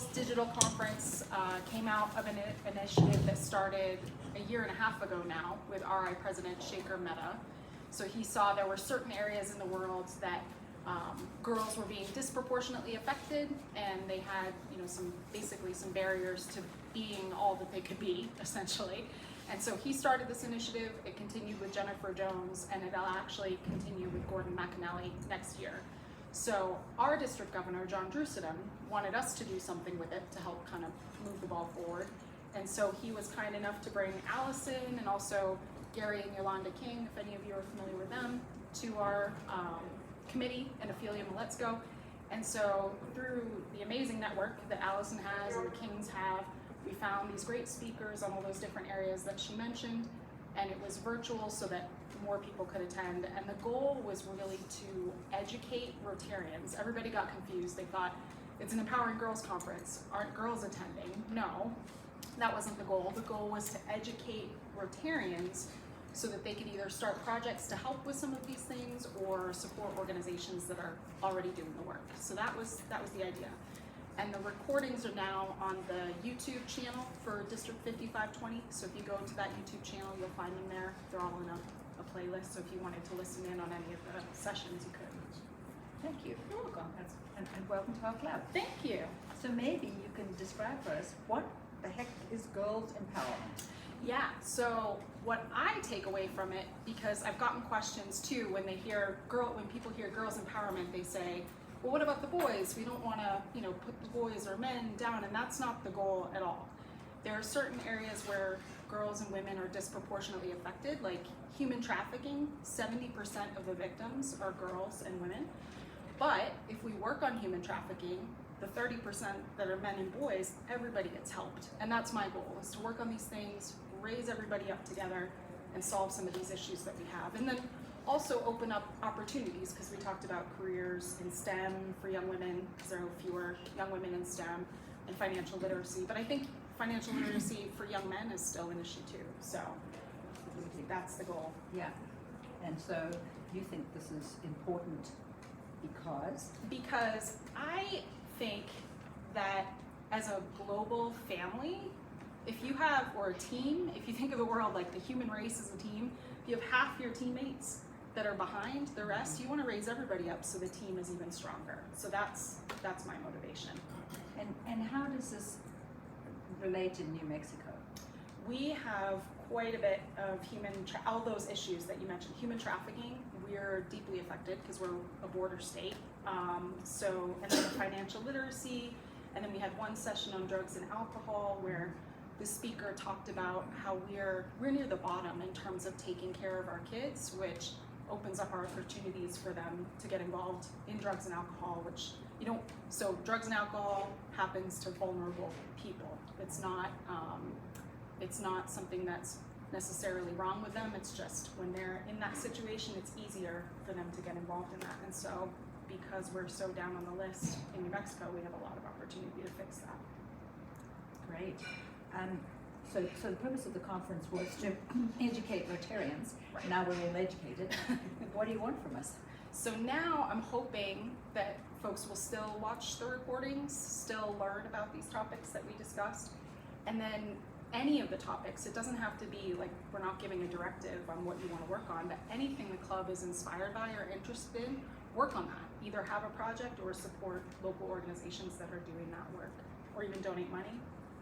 Girls Digital Conference came out of an initiative that started a year and a half ago now with RI President Shaker Mehta. So he saw there were certain areas in the world that girls were being disproportionately affected, and they had, basically some barriers to being all that they could be, essentially. And so he started this initiative. It continued with Jennifer Jones, and it'll actually continue with Gordon McAnally next year. So our district governor, John Drusidon, wanted us to do something with it to help kind of move the ball forward. And so he was kind enough to bring Allison and also Gary and Yolanda King, if any of you are familiar with them, to our committee, and Ophelia Maletzko. And so through the amazing network that Allison has and the Kings have, we found these great speakers on all those different areas that she mentioned, and it was virtual so that more people could attend. And the goal was really to educate Rotarians. Everybody got confused. They thought, it's an Empowering Girls Conference. Aren't girls attending? No, that wasn't the goal. The goal was to educate Rotarians so that they could either start projects to help with some of these things or support organizations that are already doing the work. So that was the idea. And the recordings are now on the YouTube channel for District 5520. So if you go to that YouTube channel, you'll find them there. They're all in a playlist. So if you wanted to listen in on any of the sessions, you could. Thank you. You're welcome. And welcome to our club. Thank you. So maybe you can describe for us what the heck is girls empowerment? Yeah, so what I take away from it, because I've gotten questions too when people hear girls empowerment, they say, well, what about the boys? We don't want to, put the boys or men down, and that's not the goal at all. There are certain areas where girls and women are disproportionately affected, like human trafficking. 70% of the victims are girls and women. But if we work on human trafficking, the 30% that are men and boys, everybody gets helped. And that's my goal, is to work on these things, raise everybody up together, and solve some of these issues that we have. And then also open up opportunities, because we talked about careers in STEM for young women, because there are fewer young women in STEM, and financial literacy. But I think financial literacy for young men is still an issue too. So that's the goal. Yeah. And so you think this is important because? Because I think that as a global family, if you have, or a team, if you think of the world like the human race as a team, if you have half your teammates that are behind the rest, you want to raise everybody up so the team is even stronger. So that's my motivation. And how does this relate in New Mexico? We have quite a bit of all those issues that you mentioned. Human trafficking, we're deeply affected because we're a border state. And then financial literacy, and then we had one session on drugs and alcohol where the speaker talked about how we're near the bottom in terms of taking care of our kids, which opens up our opportunities for them to get involved in drugs and alcohol, which so drugs and alcohol happens to vulnerable people. It's not something that's necessarily wrong with them. It's just when they're in that situation, it's easier for them to get involved in that. And so because we're so down on the list in New Mexico, we have a lot of opportunity to fix that. Great. So the purpose of the conference was to educate Rotarians. Right. Now we're all educated. What do you want from us? So now I'm hoping that folks will still watch the recordings, still learn about these topics that we discussed, and then any of the topics, it doesn't have to be like we're not giving a directive on what you want to work on, but anything the club is inspired by or interested in, work on that. Either have a project or support local organizations that are doing that work, or even donate money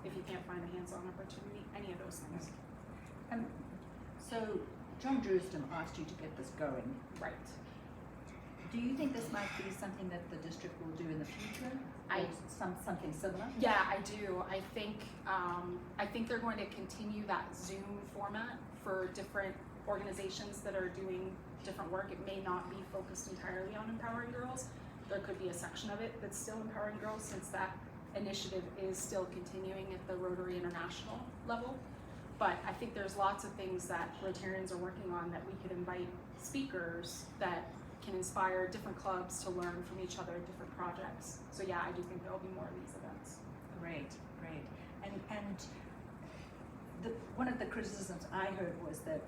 if you can't find a hands-on opportunity, any of those things. So John Drusidon asked you to get this going. Right. Do you think this might be something that the district will do in the future? Something similar? Yeah, I do. I think they're going to continue that Zoom format for different organizations that are doing different work. It may not be focused entirely on empowering girls. There could be a section of it that's still empowering girls, since that initiative is still continuing at the Rotary International level. But I think there's lots of things that Rotarians are working on that we could invite speakers that can inspire different clubs to learn from each other, different projects. So yeah, I do think there'll be more of these events. Great. And one of the criticisms I heard was that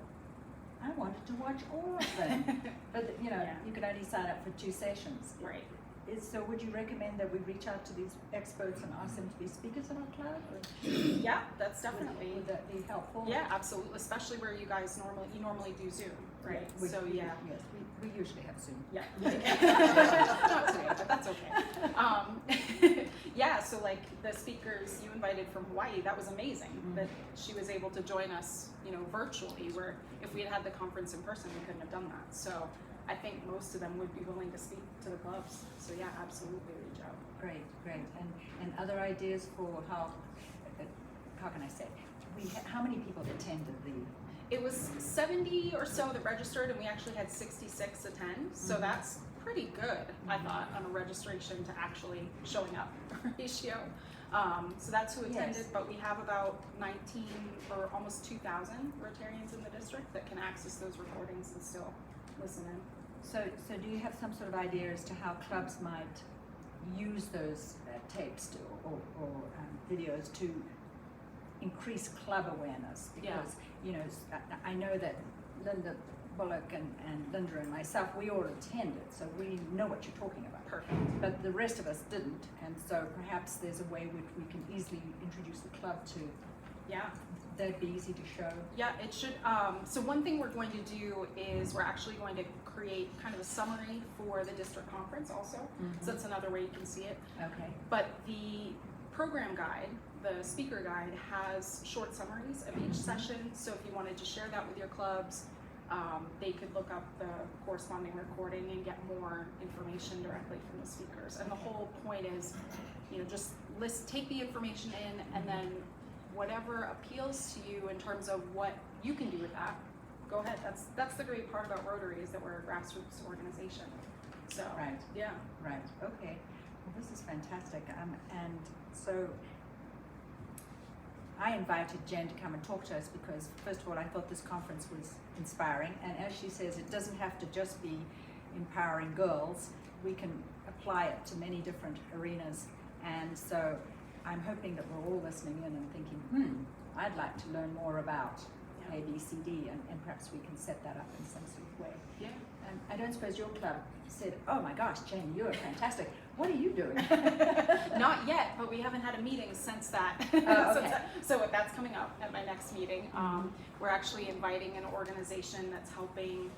I wanted to watch all of them, but you could only sign up for 2 sessions. Right. So would you recommend that we reach out to these experts and ask them to be speakers in our club? Or Yeah, that's definitely. would that be helpful? Yeah, absolutely, especially where you guys normally do Zoom, right? Yes, we usually have Zoom. Yeah. Not today, but that's okay. Yeah, so like the speakers you invited from Hawaii, that was amazing. That she was able to join us, virtually, where if we had had the conference in person, we couldn't have done that. So I think most of them would be willing to speak to the clubs. So yeah, absolutely reach out. Great. And other ideas for how can I say, how many people attended the? It was 70 or so that registered, and we actually had 66 attend. So that's pretty good, I thought, on a registration to actually showing up ratio. So that's who attended, Yes. but we have about 19 or almost 2,000 Rotarians in the district that can access those recordings and still listen in. So do you have some sort of idea as to how clubs might use those tapes or videos to increase club awareness? Because I know that Linda Bullock and Linda and myself, we all attended, so we know what you're talking about. Perfect. But the rest of us didn't, and so perhaps there's a way which we can easily introduce the club to. Yeah. That'd be easy to show. Yeah, it should. So one thing we're going to do is we're actually going to create kind of a summary for the district conference also. So that's another way you can see it. Okay. But the program guide, the speaker guide, has short summaries of each session. So if you wanted to share that with your clubs, they could look up the corresponding recording and get more information directly from the speakers. And the whole point is, just take the information in, and then whatever appeals to you in terms of what you can do with that, go ahead. That's the great part about Rotary, is that we're a grassroots organization. So Right. Yeah. Right. Okay. Well, this is fantastic. And so I invited Jen to come and talk to us because, first of all, I thought this conference was inspiring. And as she says, it doesn't have to just be empowering girls. We can apply it to many different arenas. And so I'm hoping that we're all listening in and thinking, I'd like to learn more about A, B, C, D, and perhaps we can set that up in some sort of way. Yeah. And I don't suppose your club said, oh my gosh, Jen, you're fantastic. What are you doing? Not yet, but we haven't had a meeting since that. Oh, okay. So that's coming up at my next meeting. We're actually inviting an organization that's helping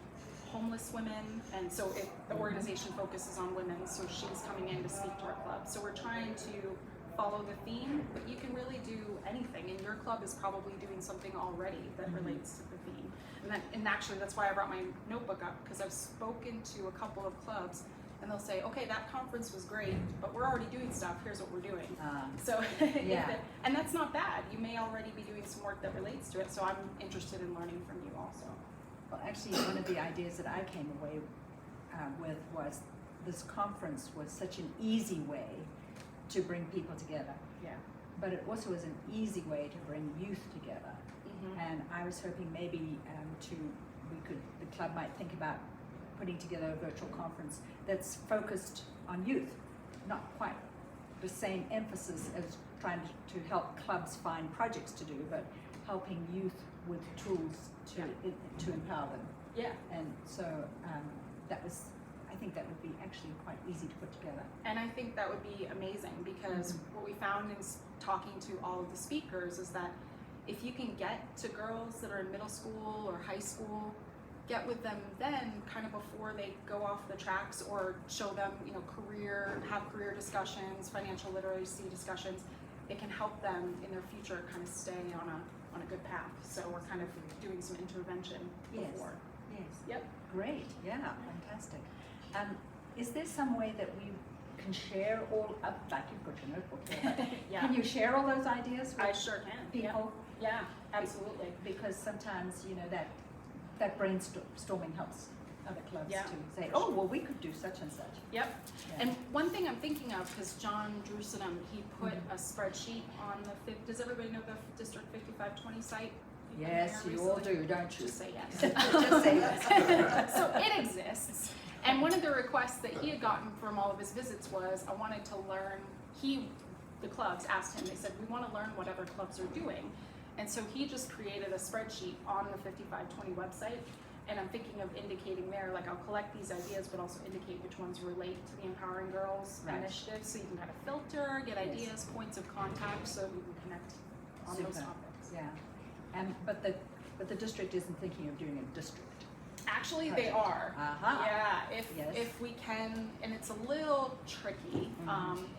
homeless women, and so the organization focuses on women, so she's coming in to speak to our club. So we're trying to follow the theme, but you can really do anything, and your club is probably doing something already that relates to the theme. And actually that's why I brought my notebook up, because I've spoken to a couple of clubs, and they'll say, okay, that conference was great, but we're already doing stuff, here's what we're doing. So and that's not bad. You may already be doing some work that relates to it, so I'm interested in learning from you also. Well, actually, one of the ideas that I came away with was this conference was such an easy way to bring people together. Yeah. But it also was an easy way to bring youth together. And I was hoping maybe the club might think about putting together a virtual conference that's focused on youth, not quite the same emphasis as trying to help clubs find projects to do, but helping youth with tools to empower them. Yeah. And so I think that would be actually quite easy to put together. And I think that would be amazing, because what we found in talking to all of the speakers is that if you can get to girls that are in middle school or high school, get with them then kind of before they go off the tracks, or show them, have career discussions, financial literacy discussions, it can help them in their future kind of stay on a good path. So we're kind of doing some intervention before. Yes. Yep. Great. Yeah. Fantastic. Is there some way that we can share all up, like you've got your notebook there, Yeah. can you share all those ideas with I sure can. people? Yeah, absolutely. Because sometimes, that brainstorming helps other clubs Yeah, to say, for oh, sure. well, we could do such and such. Yep. Yeah. And one thing I'm thinking of, because John Drusenham, he put a spreadsheet on does everybody know the District 5520 site? You've been Yes, there you all recently? do, don't you? Just say yes. Just say yes. So it exists. And one of the requests that he had gotten from all of his visits was, I wanted to learn, the clubs asked him, they said, we want to learn what other clubs are doing. And so he just created a spreadsheet on the 5520 website, And I'm thinking of indicating there, like I'll collect these ideas, but also indicate which ones relate to the Empowering Girls initiative, so you can kind of filter, get ideas, points of contact, so we can connect on those topics. Yeah, but the district isn't thinking of doing a district. Actually, they are. Yeah, Yes. if we can, and it's a little tricky.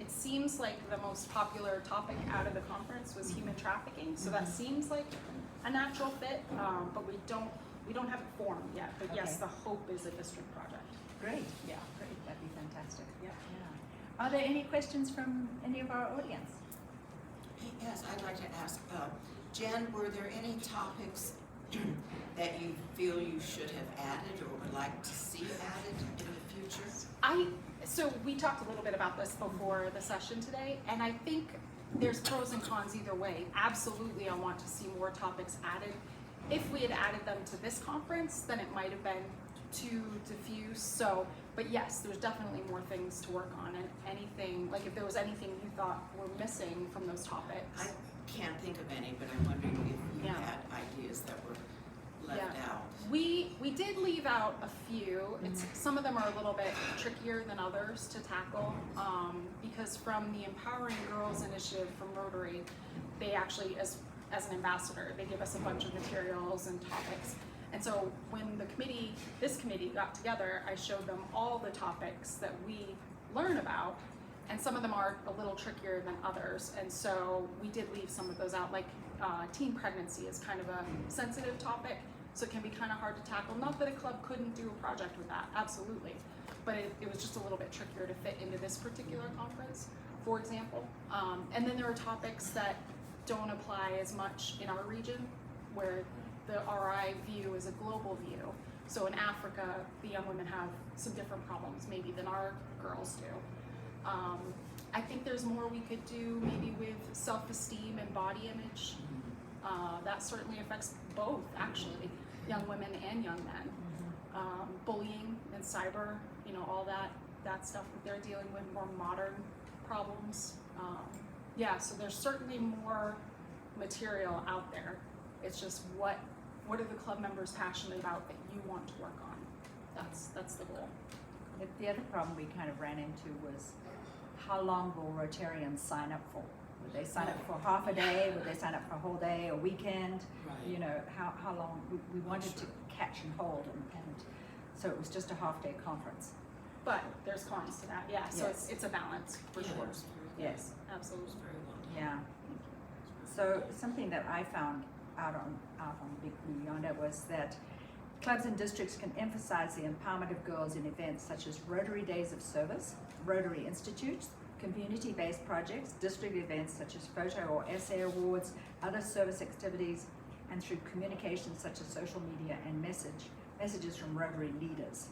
It seems like the most popular topic out of the conference was human trafficking, so that seems like a natural fit. But we don't have it formed yet. But yes, the hope is a district project. Great. Yeah. Great. That'd be fantastic. Yeah. Are there any questions from any of our audience? Yes, I'd like to ask, Jen, were there any topics that you feel you should have added or would like to see added in the future? So we talked a little bit about this before the session today, and I think there's pros and cons either way. Absolutely, I want to see more topics added. If we had added them to this conference, then it might have been too diffuse. So, but yes, there's definitely more things to work on, and anything, like if there was anything you thought were missing from those topics. I can't think of any, but I'm wondering if you had ideas that were left out. We did leave out a few. Some of them are a little bit trickier than others to tackle, because from the Empowering Girls initiative from Rotary, they actually, as an ambassador, they give us a bunch of materials and topics. And so when this committee got together, I showed them all the topics that we learn about, and some of them are a little trickier than others. And so we did leave some of those out, like teen pregnancy is kind of a sensitive topic, so it can be kind of hard to tackle. Not that a club couldn't do a project with that, absolutely, but it was just a little bit trickier to fit into this particular conference, for example. And then there are topics that don't apply as much in our region, where the RI view is a global view. So in Africa, the young women have some different problems maybe than our girls do. I think there's more we could do maybe with self-esteem and body image. That certainly affects both, actually, young women and young men. Bullying and cyber, all that stuff that they're dealing with, more modern problems. So there's certainly more material out there. It's just what are the club members passionate about that you want to work on? That's the goal. The other problem we kind of ran into was, how long will Rotarians sign up for? Would they sign up for half a day? Would they sign up for a whole day, a weekend? Right. How long? We wanted to catch and hold, and so it was just a half-day conference. But there's cons to that, so it's a balance for sure. Yes, absolutely. Very well done. yeah. So something that I found out on Big Blue Yonder was that clubs and districts can emphasize the empowerment of girls in events such as Rotary Days of Service, Rotary Institutes, community-based projects, district events such as photo or essay awards, other service activities, and through communications such as social media and messages from Rotary leaders.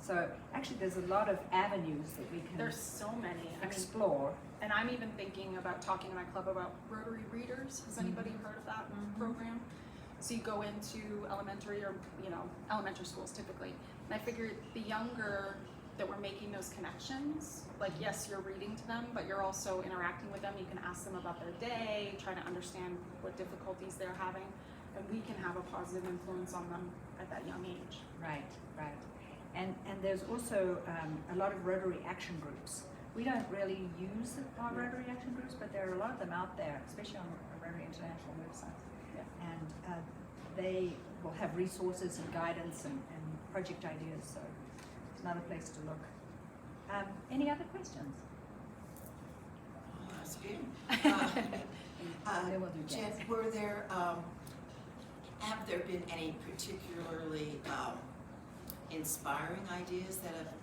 So actually there's a lot of avenues that we can There's so many. explore. And I'm even thinking about talking to my club about Rotary Readers. Has anybody heard of that program? So you go into elementary or elementary schools typically, and I figured the younger that we're making those connections, like yes, you're reading to them, but you're also interacting with them. You can ask them about their day, try to understand what difficulties they're having, and we can have a positive influence on them at that young age. Right. And there's also a lot of Rotary action groups. We don't really use our Rotary action groups, but there are a lot of them out there, especially on the Rotary International website. Yeah. And they will have resources and guidance and project ideas, so it's another place to look. Any other questions? Oh, that's good. Then we'll do Jen, have there been any particularly inspiring ideas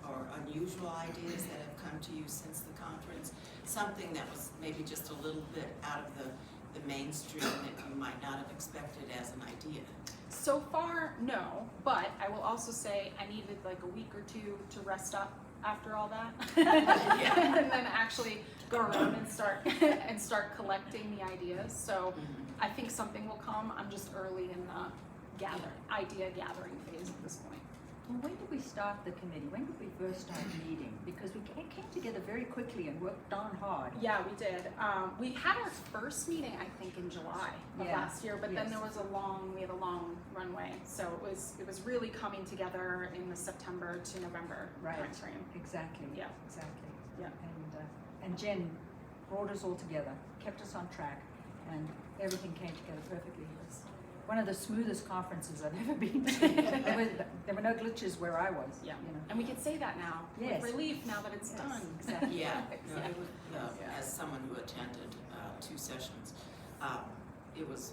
or unusual ideas that have come to you since the conference? Something that was maybe just a little bit out of the mainstream that you might not have expected as an idea? So far, no, but I will also say I needed like a week or two to rest up after all that. And then actually go around and start collecting the ideas. So I think something will come. I'm just early in the idea gathering phase at this point. Well, when did we start the committee? When did we first start meeting? Because we came together very quickly and worked darn hard. Yeah, we did. We had our first meeting, I think, in July of last year, but then there was we had a long runway. So it was really coming together in the September to November timeframe. Exactly. Yeah. Exactly. Yeah. And Jen brought us all together, kept us on track, and everything came together perfectly. It was one of the smoothest conferences I've ever been to. There were no glitches where I was. Yeah. You know. And we can say that now with relief now that it's done. Exactly. Yeah, Exactly. it was, as someone who attended 2 sessions, it was,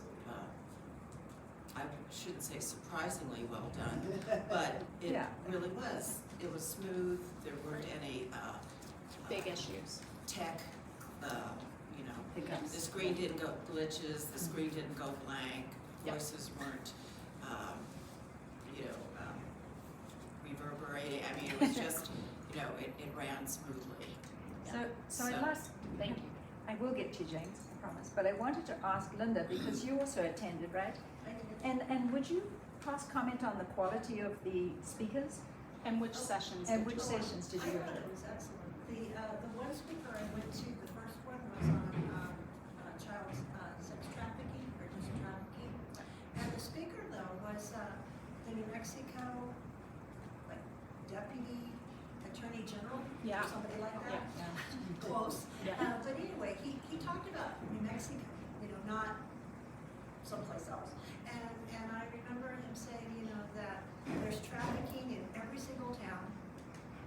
I shouldn't say surprisingly well done, but it really was. It was smooth, there weren't any Big issues. tech, Hiccups. the screen didn't go glitches, the screen didn't go blank, voices weren't, reverberating. I mean, it was just, it ran smoothly. So I last, Thank you. I will get to you, James, I promise. But I wanted to ask Linda, because you also attended, right? And would you cross comment on the quality of the speakers? And which sessions? And did which you- sessions did you go I thought to? it was excellent. The one speaker I went to, the first one was on child sex trafficking or just trafficking. And the speaker though was the New Mexico Deputy Attorney General, Yeah. or somebody like that. Yeah. Close. Yeah. But anyway, he talked about New Mexico, not someplace else. And I remember him saying, that there's trafficking in every single town,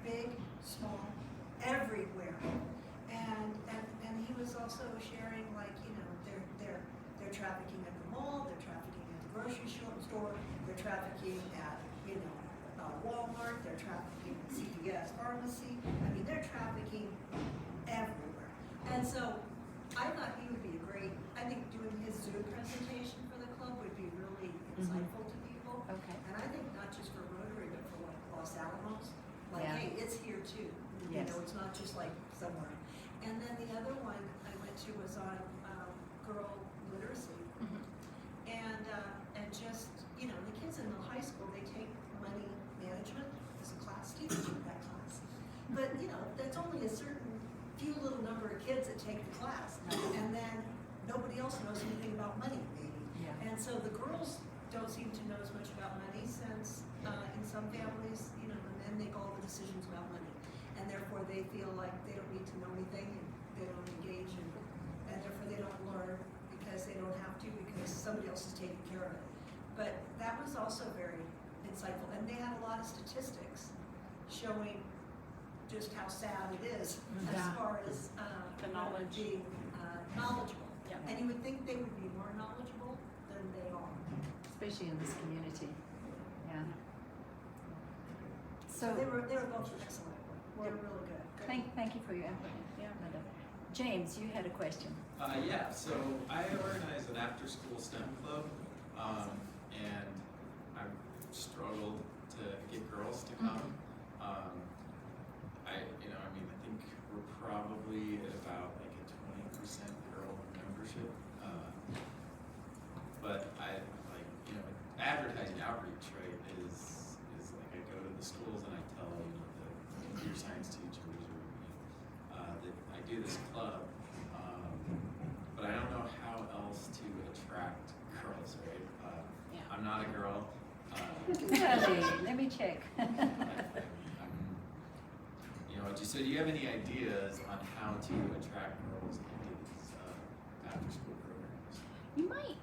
big, small, everywhere. And he was also sharing they're trafficking at the mall, they're trafficking at the grocery store, they're trafficking at, Walmart, they're trafficking at CVS pharmacy. I mean, they're trafficking everywhere. And so I thought he would be I think doing his Zoom presentation for the club would be really insightful to people. Okay. And I think not just for Rotary, but for Los Alamos. Hey, it's here too. Yes. It's not just like somewhere. And then the other one I went to was on girl literacy. And just, the kids in the high school, they take money management as a class, teachers in that class. But, that's only a certain few little number of kids that take the class. And then nobody else knows anything about money, maybe. Yeah. And so the girls don't seem to know as much about money since in some families, the men make all the decisions about money. And therefore they feel like they don't need to know anything and they don't engage and therefore they don't learn because they don't have to because somebody else is taking care of it. But that was also very insightful. And they had a lot of statistics showing just how sad it is as far as The knowledge. being knowledgeable. Yeah. And you would think they would be more knowledgeable than they are. Especially in this community. Yeah. So they were both excellent. They were really good. Thank you for your input, Linda. James, you had a question. Yeah, so I organize an after-school STEM club, and I've struggled to get girls to come. I think we're probably at about like a 20% girl membership. But advertising outreach, right, is like I go to the schools and I tell the computer science teachers that I do this club, but I don't know how else to attract girls, right? I'm not a girl. Let me check. So do you have any ideas on how to attract girls into these after-school programs? You might.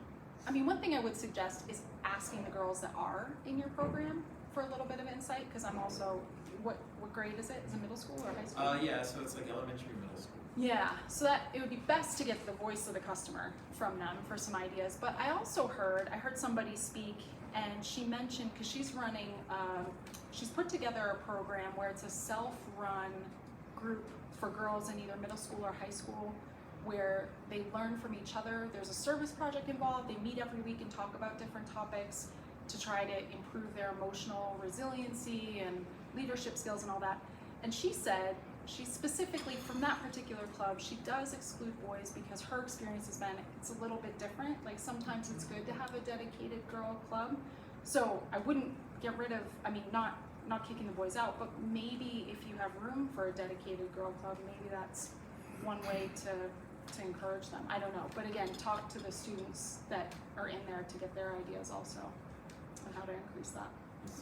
One thing I would suggest is asking the girls that are in your program for a little bit of insight, because I'm also, what grade is it? Is it middle school or high school? Yeah, so it's like elementary, middle school. Yeah, so that it would be best to get the voice of the customer from them for some ideas. But I also heard somebody speak, and she mentioned, because she's running, she's put together a program where it's a self-run group for girls in either middle school or high school, where they learn from each other. There's a service project involved. They meet every week and talk about different topics to try to improve their emotional resiliency and leadership skills and all that. And she said, she specifically, from that particular club, she does exclude boys because her experience has been, it's a little bit different. Like sometimes it's good to have a dedicated girl club. So I wouldn't get rid of, not not kicking the boys out, but maybe if you have room for a dedicated girl club, maybe that's one way to encourage them. I don't know, but again, talk to the students that are in there to get their ideas also on how to increase that.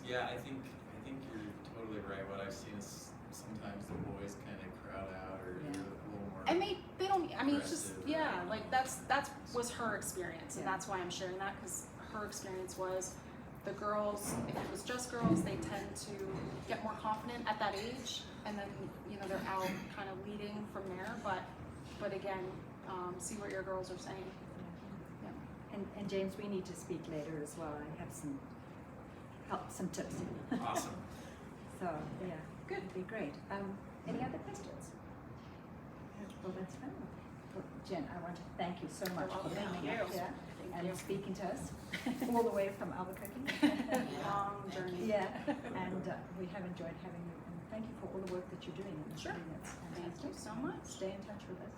Yeah, I think you're totally right. What I've seen is sometimes the boys kind of crowd out or Yeah. are a little more. And they don't, I mean, it's just, aggressive, yeah, right? like that was her experience, and Yeah. that's why I'm sharing that, because her experience was the girls, if it was just girls, they tend to get more confident at that age, and then, you know, they're out kind of leading from there, but again, see what your girls are saying. Yeah. And James, we need to speak later as well. I have some tips. Awesome. So, yeah, Good. it'd be great. Any other questions? Well, that's fine. Well, Jen, I want to thank you so much for welcome. coming Thank up you. here Thank and you. speaking to us all the way from Albuquerque. Long journey. Yeah, and we have enjoyed having you. And thank you for all the work that you're doing in this Sure. meeting. It's Thank you fantastic. so much. Stay in touch with us.